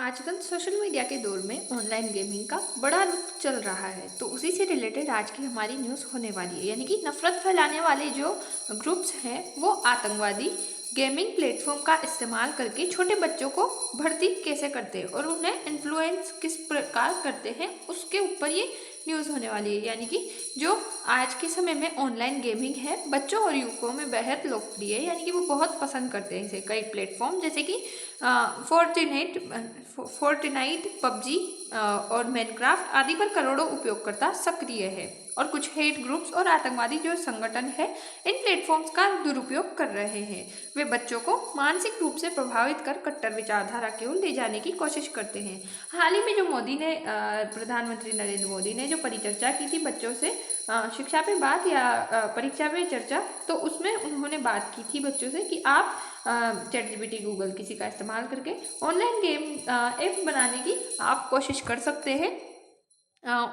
आजकल social media के दौर में ऑनलाइन गेमिंग का बड़ा लुत्फ चल रहा है। तो उसी से रिलेटेड आज की हमारी न्यूज़ होने वाली है, यानी कि नफरत फैलाने वाले जो ग्रुप्स हैं वो आतंकवादी गेमिंग प्लेटफॉर्म का इस्तेमाल करके छोटे बच्चों को भर्ती कैसे करते हैं और उन्हें इन्फ्लुएंस किस प्रकार करते हैं, उसके ऊपर ये न्यूज़ होने वाली है। यानी कि जो आज के समय में ऑनलाइन गेमिंग है बच्चों और युवकों में बेहद लोकप्रिय है, यानी कि वो बहुत पसंद करते हैं इसे। कई प्लेटफॉर्म जैसे कि फोर्टनाइट, पबजी और माइनक्राफ्ट आदि पर करोड़ों उपयोगकर्ता सक्रिय है और कुछ हेट ग्रुप्स और आतंकवादी जो संगठन है इन प्लेटफॉर्म्स का दुरुपयोग कर रहे हैं। वे बच्चों को मानसिक रूप से प्रभावित कर कट्टर विचारधारा की ओर ले जाने की कोशिश करते हैं। हाल ही में जो प्रधानमंत्री नरेंद्र मोदी ने जो परिचर्चा की थी बच्चों से शिक्षा पे बात या परीक्षा पे चर्चा, तो उसमें उन्होंने बात की थी बच्चों से कि आप ChatGPT, गूगल किसी का इस्तेमाल करके ऑनलाइन गेम ऐप बनाने की आप कोशिश कर सकते हैं।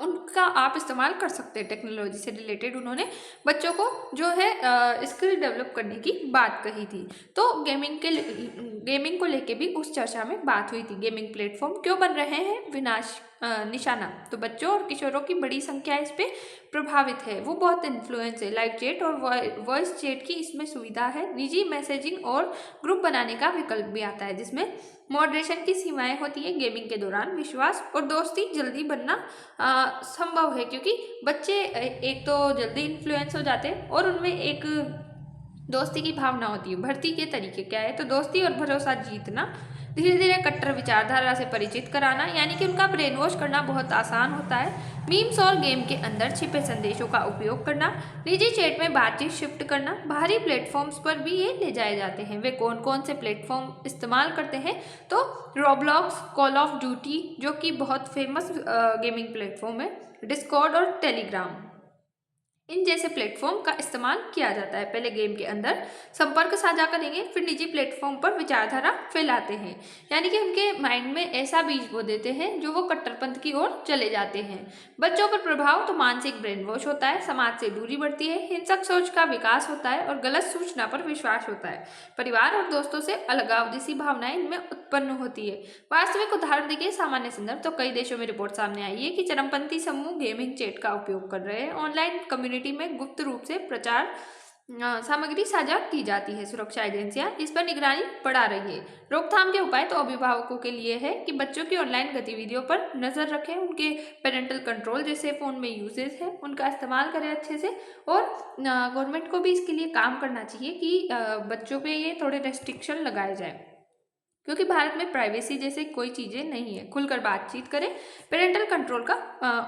उनका आप इस्तेमाल कर सकते हैं। टेक्नोलॉजी से रिलेटेड उन्होंने बच्चों को जो है स्किल डेवलप करने की बात कही थी। तो गेमिंग को लेके भी उस चर्चा में बात हुई थी। गेमिंग प्लेटफॉर्म क्यों बन रहे हैं विनाश निशाना, तो बच्चों और किशोरों की बड़ी संख्या इस पे प्रभावित है। वो बहुत इन्फ्लुएंस है। लाइव चैट और वॉइस चैट की इसमें सुविधा है। निजी मैसेजिंग और ग्रुप बनाने का विकल्प भी आता है जिसमें मॉडरेशन की सीमाएं होती है। गेमिंग के दौरान विश्वास और दोस्ती जल्दी बनना संभव है, क्योंकि बच्चे एक तो जल्दी इन्फ्लुएंस हो जाते हैं और उनमें एक दोस्ती की भावना होती है। भर्ती के तरीके क्या है, तो दोस्ती और भरोसा जीतना, धीरे धीरे कट्टर विचारधारा से परिचित कराना, यानी कि उनका ब्रेन वॉश करना बहुत आसान होता है। मीम्स और गेम के अंदर छिपे संदेशों का उपयोग करना, निजी चैट में बातचीत शिफ्ट करना, बाहरी प्लेटफॉर्म्स पर भी ये ले जाए जाते हैं। वे कौन कौन से प्लेटफॉर्म इस्तेमाल करते हैं, तो रोब्लॉक्स, कॉल ऑफ ड्यूटी जो कि बहुत फेमस गेमिंग प्लेटफॉर्म है, डिस्कॉर्ड और टेलीग्राम, इन जैसे प्लेटफॉर्म का इस्तेमाल किया जाता है। पहले गेम के अंदर संपर्क साझा करेंगे, फिर निजी प्लेटफॉर्म पर विचारधारा फैलाते हैं, यानी कि उनके माइंड में ऐसा बीज बो देते हैं जो वो कट्टरपंथ की ओर चले जाते हैं। बच्चों पर प्रभाव, तो मानसिक ब्रेन वॉश होता है, समाज से दूरी बढ़ती है, हिंसक सोच का विकास होता है और गलत सूचना पर विश्वास होता है। परिवार और दोस्तों से अलगाव जैसी भावनाएं इनमें उत्पन्न होती है। वास्तविक उदाहरण देखिए, सामान्य संदर्भ, तो कई देशों में रिपोर्ट सामने आई है कि चरमपंथी समूह गेमिंग चैट का उपयोग कर रहे हैं। ऑनलाइन कम्युनिटी में गुप्त रूप से प्रचार सामग्री साझा की जाती है। सुरक्षा एजेंसियां इस पर निगरानी बढ़ा रही है। रोकथाम के उपाय, तो अभिभावकों के लिए है कि बच्चों की ऑनलाइन गतिविधियों पर नजर रखें, उनके पेरेंटल कंट्रोल जैसे फोन में यूजेस है उनका इस्तेमाल करें अच्छे से, और गवर्नमेंट को भी इसके लिए काम करना चाहिए कि बच्चों पे ये थोड़े रेस्ट्रिक्शन लगाए जाए, क्योंकि भारत में प्राइवेसी जैसे कोई चीज़ें नहीं है। खुलकर बातचीत करें, पेरेंटल कंट्रोल का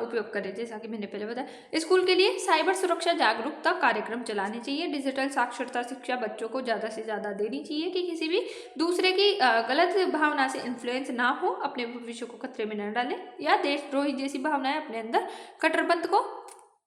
उपयोग करें, जैसा कि मैंने पहले बताया। स्कूल के लिए साइबर सुरक्षा जागरूकता कार्यक्रम चलाने चाहिए। डिजिटल साक्षरता शिक्षा बच्चों को ज़्यादा से ज़्यादा देनी चाहिए कि किसी भी दूसरे की गलत भावना से इन्फ्लुएंस ना हो, अपने भविष्य को खतरे में न डालें या देशद्रोही जैसी भावनाएं अपने अंदर कट्टरपंथ को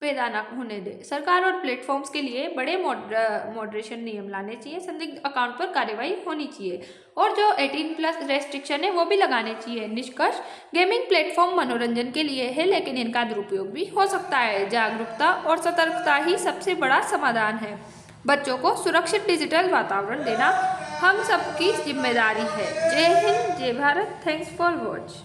पैदा ना होने दे। सरकार और प्लेटफॉर्म्स के लिए बड़े मॉडरेशन नियम लाने चाहिए। संदिग्ध अकाउंट पर कार्रवाई होनी चाहिए और जो 18+ रेस्ट्रिक्शन है वो भी लगाने चाहिए। निष्कर्ष, गेमिंग प्लेटफॉर्म मनोरंजन के लिए है, लेकिन इनका दुरुपयोग भी हो सकता है। जागरूकता और सतर्कता ही सबसे बड़ा समाधान है। बच्चों को सुरक्षित डिजिटल वातावरण देना हम सबकी जिम्मेदारी है। जय हिंद, जय भारत। Thanks for watch.